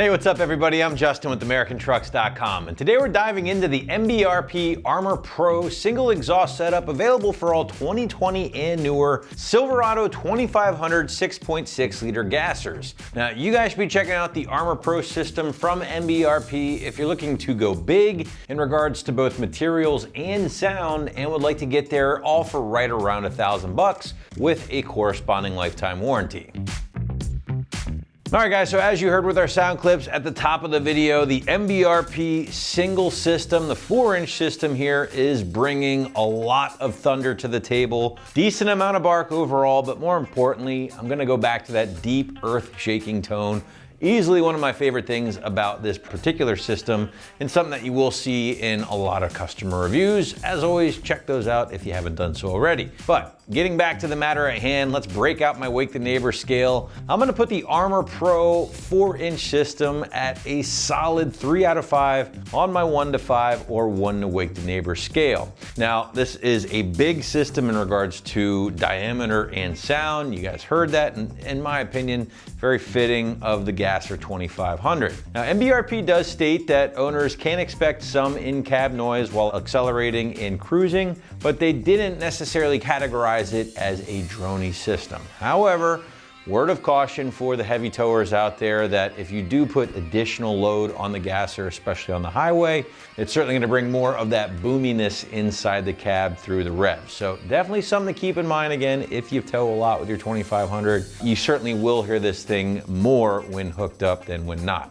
Hey, what's up everybody? I'm Justin with AmericanTrucks.com, and today we're diving into the MBRP Armor Pro single exhaust setup available for all 2020 and newer Silverado 2500 6.6 liter gassers. Now, you guys should be checking out the Armor Pro system from MBRP if you're looking to go big in regards to both materials and sound and would like to get there all for right around $1,000 with a corresponding lifetime warranty. All right guys, so as you heard with our sound clips at the top of the video, the MBRP single system, the 4-inch system here, is bringing a lot of thunder to the table. Decent amount of bark overall, but more importantly, I'm gonna go back to that deep earth-shaking tone. Easily one of my favorite things about this particular system, and something that you will see in a lot of customer reviews. As always, check those out if you haven't done so already. But getting back to the matter at hand, let's break out my Wake the Neighbor scale. I'm gonna put the Armor Pro 4-inch system at a solid 3 out of 5 on my 1 to 5 or 1 to Wake the Neighbor scale. Now, this is a big system in regards to diameter and sound. You guys heard that, and in my opinion, very fitting of the Gasser 2500. Now, MBRP does state that owners can expect some in-cab noise while accelerating and cruising, but they didn't necessarily categorize it as a droney system. However, word of caution for the heavy towers out there that if you do put additional load on the gasser, especially on the highway, it's certainly going to bring more of that boominess inside the cab through the revs. So definitely something to keep in mind. Again, if you tow a lot with your 2500, you certainly will hear this thing more when hooked up than when not.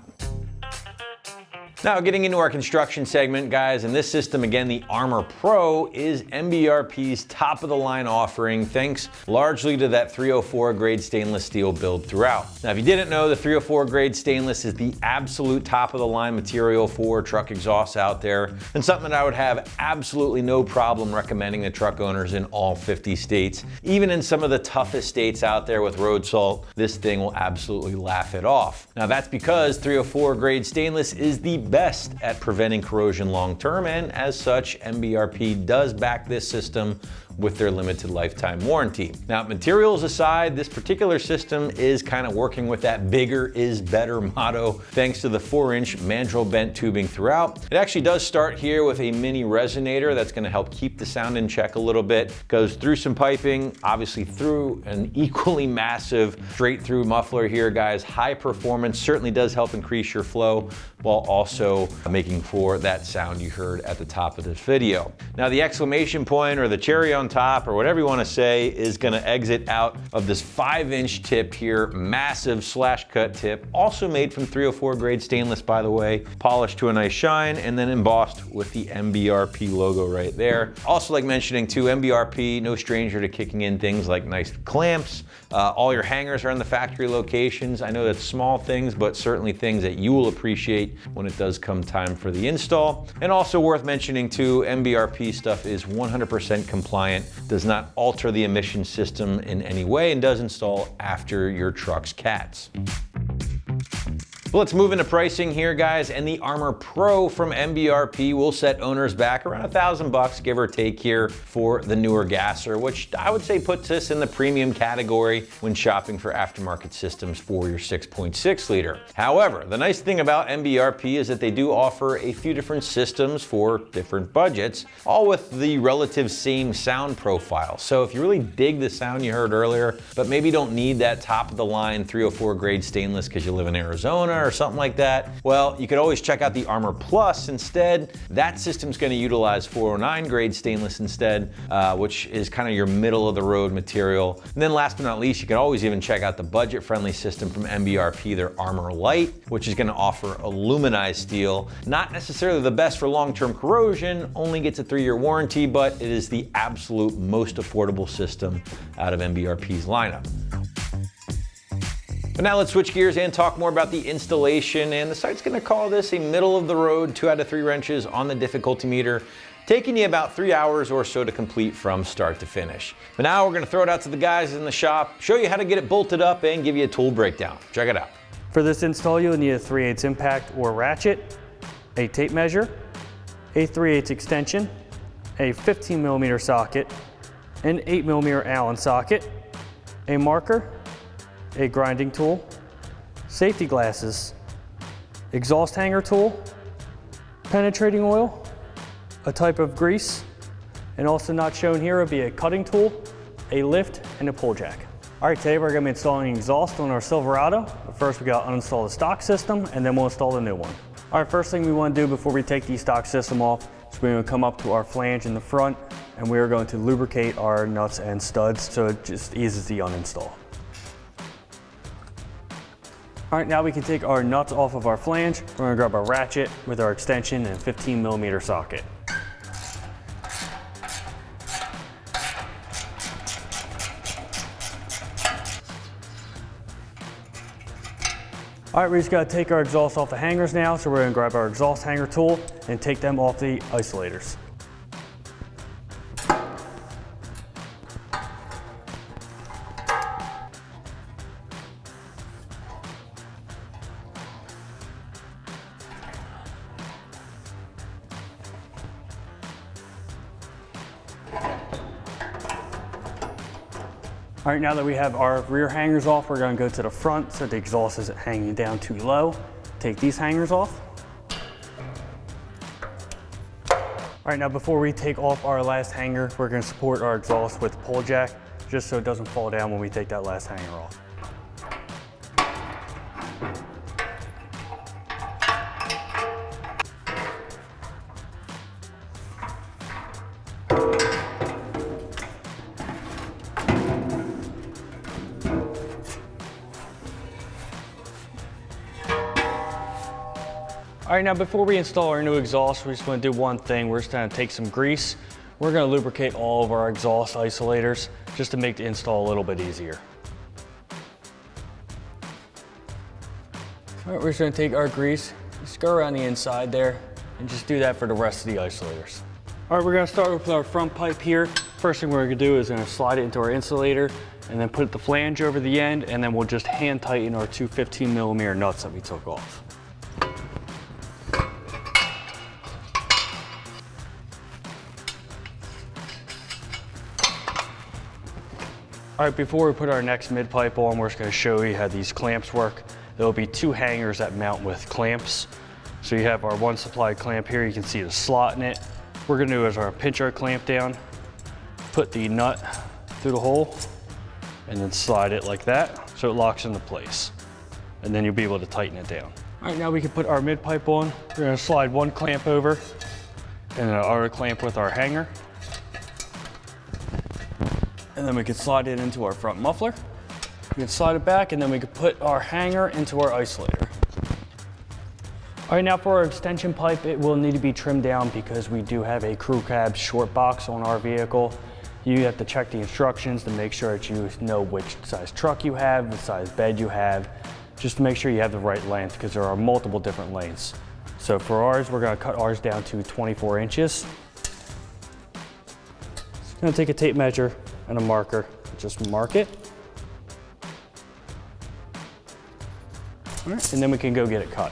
Now, getting into our construction segment, guys, and this system, again, the Armor Pro, is MBRP's top of the line offering, thanks largely to that 304 grade stainless steel build throughout. Now, if you didn't know, the 304 grade stainless is the absolute top of the line material for truck exhausts out there, and something that I would have absolutely no problem recommending to truck owners in all 50 states. Even in some of the toughest states out there with road salt, this thing will absolutely laugh it off. Now, that's because 304 grade stainless is the best at preventing corrosion long term, and as such, MBRP does back this system with their limited lifetime warranty. Now, materials aside, this particular system is kind of working with that bigger is better motto, thanks to the 4-inch mandrel bent tubing throughout. It actually does start here with a mini resonator that's going to help keep the sound in check a little bit. Goes through some piping, obviously through an equally massive straight through muffler here, guys. High performance, certainly does help increase your flow while also making for that sound you heard at the top of this video. Now, the exclamation point or the cherry on top or whatever you want to say is going to exit out of this 5-inch tip here, massive slash cut tip, also made from 304 grade stainless, by the way, polished to a nice shine and then embossed with the MBRP logo right there. Also, like mentioning too, MBRP, no stranger to kicking in things like nice clamps. All your hangers are in the factory locations. I know that's small things, but certainly things that you will appreciate when it does come time for the install. And also worth mentioning too, MBRP stuff is 100% compliant, does not alter the emission system in any way, and does install after your truck's CATs. Well, let's move into pricing here, guys, and the Armor Pro from MBRP will set owners back around $1,000, give or take here, for the newer gasser, which I would say puts us in the premium category when shopping for aftermarket systems for your 6.6 liter. However, the nice thing about MBRP is that they do offer a few different systems for different budgets, all with the relative same sound profile. So if you really dig the sound you heard earlier, but maybe don't need that top of the line 304 grade stainless because you live in Arizona or something like that, well, you could always check out the Armor Plus instead. That system's going to utilize 409 grade stainless instead, which is kind of your middle of the road material. And then last but not least, you can always even check out the budget friendly system from MBRP, their Armor Light, which is going to offer aluminized steel. Not necessarily the best for long-term corrosion, only gets a 3-year warranty, but it is the absolute most affordable system out of MBRP's lineup. But now let's switch gears and talk more about the installation, and the site's going to call this a middle of the road 2 out of 3 wrenches on the difficulty meter, taking you about 3 hours or so to complete from start to finish. But now we're going to throw it out to the guys in the shop, show you how to get it bolted up, and give you a tool breakdown. Check it out. For this install, you'll need a 3/8 impact or ratchet, a tape measure, a 3/8 extension, a 15mm socket, an 8mm Allen socket, a marker, a grinding tool, safety glasses, exhaust hanger tool, penetrating oil, a type of grease, and also not shown here would be a cutting tool, a lift, and a pull jack. All right, today we're gonna be installing exhaust on our Silverado. But first we gotta uninstall the stock system and then we'll install the new one. All right, first thing we wanna do before we take the stock system off is we're gonna come up to our flange in the front and we are going to lubricate our nuts and studs so it just eases the uninstall. All right, now we can take our nuts off of our flange. We're gonna grab our ratchet with our extension and 15mm socket. All right, we just gotta take our exhaust off the hangers now, so we're gonna grab our exhaust hanger tool and take them off the isolators. All right, now that we have our rear hangers off, we're gonna go to the front so the exhaust isn't hanging down too low. Take these hangers off. All right, now before we take off our last hanger, we're gonna support our exhaust with the pull jack, just so it doesn't fall down when we take that last hanger off. All right, now before we install our new exhaust, we just want to do one thing. We're just going to take some grease. We're going to lubricate all of our exhaust isolators just to make the install a little bit easier. All right, we're just going to take our grease, just go around the inside there, and just do that for the rest of the isolators. All right, we're going to start with our front pipe here. First thing we're going to do is going to slide it into our insulator and then put the flange over the end, and then we'll just hand tighten our two 15mm nuts that we took off. All right, before we put our next mid pipe on, we're just gonna show you how these clamps work. There'll be two hangers that mount with clamps. So you have our one supply clamp here, you can see the slot in it. What we're gonna do is pinch our clamp down, put the nut through the hole, and then slide it like that, so it locks into place. And then you'll be able to tighten it down. All right, now we can put our mid pipe on. We're gonna slide one clamp over, and another clamp with our hanger. And then we can slide it into our front muffler. We can slide it back, and then we can put our hanger into our isolator. All right, now for our extension pipe, it will need to be trimmed down because we do have a crew cab short box on our vehicle. You have to check the instructions to make sure that you know which size truck you have, what size bed you have, just to make sure you have the right length because there are multiple different lengths. So for ours, we're gonna cut ours down to 24 inches. Just gonna take a tape measure and a marker, just mark it. All right, and then we can go get it cut.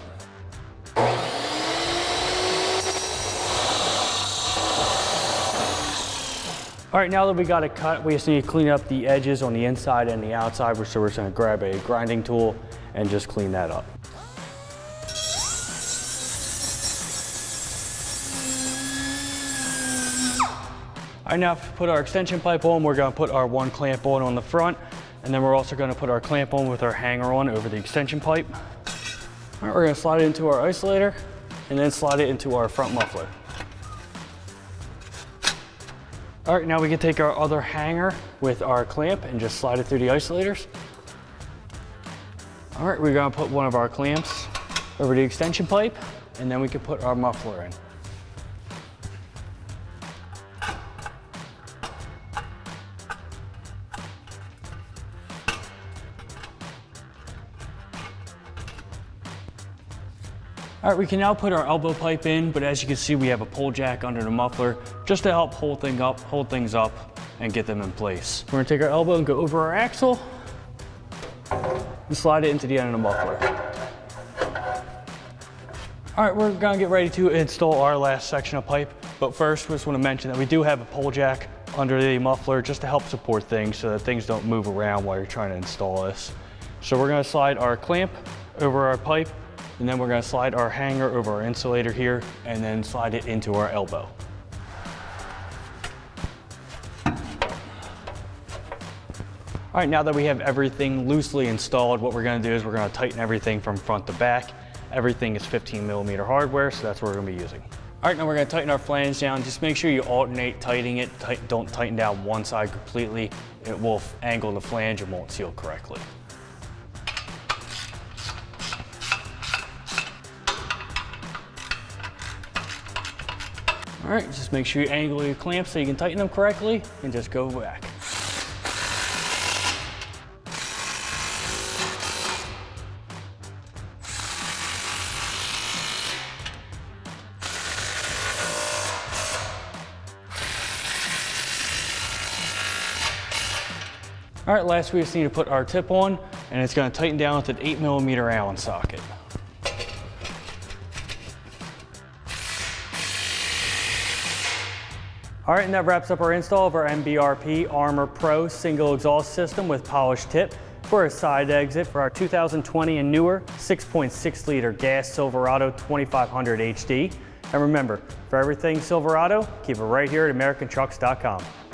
All right, now that we got it cut, we just need to clean up the edges on the inside and the outside, so we're just gonna grab a grinding tool and just clean that up. All right, now to put our extension pipe on, we're gonna put our one clamp on the front, and then we're also gonna put our clamp on with our hanger on over the extension pipe. All right, we're gonna slide it into our isolator, and then slide it into our front muffler. All right, now we can take our other hanger with our clamp and just slide it through the isolators. All right, we're gonna put one of our clamps over the extension pipe, and then we can put our muffler in. All right, we can now put our elbow pipe in, but as you can see, we have a pull jack under the muffler just to help hold things up and get them in place. We're gonna take our elbow and go over our axle and slide it into the end of the muffler. All right, we're gonna get ready to install our last section of pipe, but first, we just wanna mention that we do have a pull jack under the muffler just to help support things so that things don't move around while you're trying to install this. So we're gonna slide our clamp over our pipe, And then we're going to slide our hanger over our insulator here and then slide it into our elbow. All right, now that we have everything loosely installed, what we're going to do is we're going to tighten everything from front to back. Everything is 15mm hardware, so that's what we're going to be using. All right, now we're going to tighten our flange down. Just make sure you alternate tightening it. Don't tighten down one side completely. It will angle the flange and won't seal correctly. All right, just make sure you angle your clamps so you can tighten them correctly and just go back. All right, last we just need to put our tip on, and it's going to tighten down with an 8mm Allen socket. All right, and that wraps up our install of our MBRP Armor Pro single exhaust system with polished tip for a side exit for our 2020 and newer 6.6 liter gas Silverado 2500 HD. And remember, for everything Silverado, keep it right here at AmericanTrucks.com.